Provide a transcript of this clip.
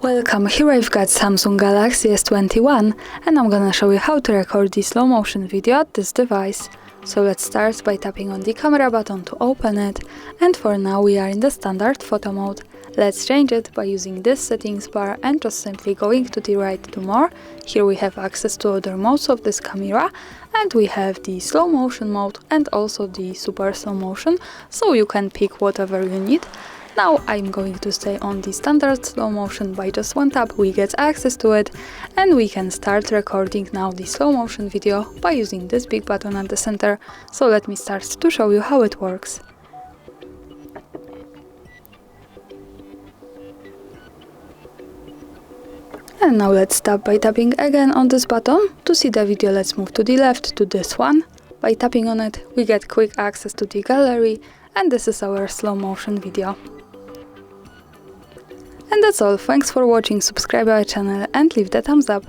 Welcome, here I've got Samsung Galaxy S21 and I'm gonna show you how to record the slow motion video at this device. So let's start by tapping on the camera button to open it, and for now we are in the standard photo mode. Let's change it by using this settings bar and just simply going to the right to more. Here we have access to other modes of this camera, and we have the slow motion mode and also the super slow motion, so you can pick whatever you need. Now I'm going to stay on the standard slow motion. By just one tap we get access to it, and we can start recording now the slow motion video by using this big button at the center. So let me start to show you how it works. And now let's stop by tapping again on this button. To see the video, let's move to the left to this one. By tapping on it we get quick access to the gallery, and this is our slow motion video. And that's all, thanks for watching, subscribe our channel and leave the thumbs up.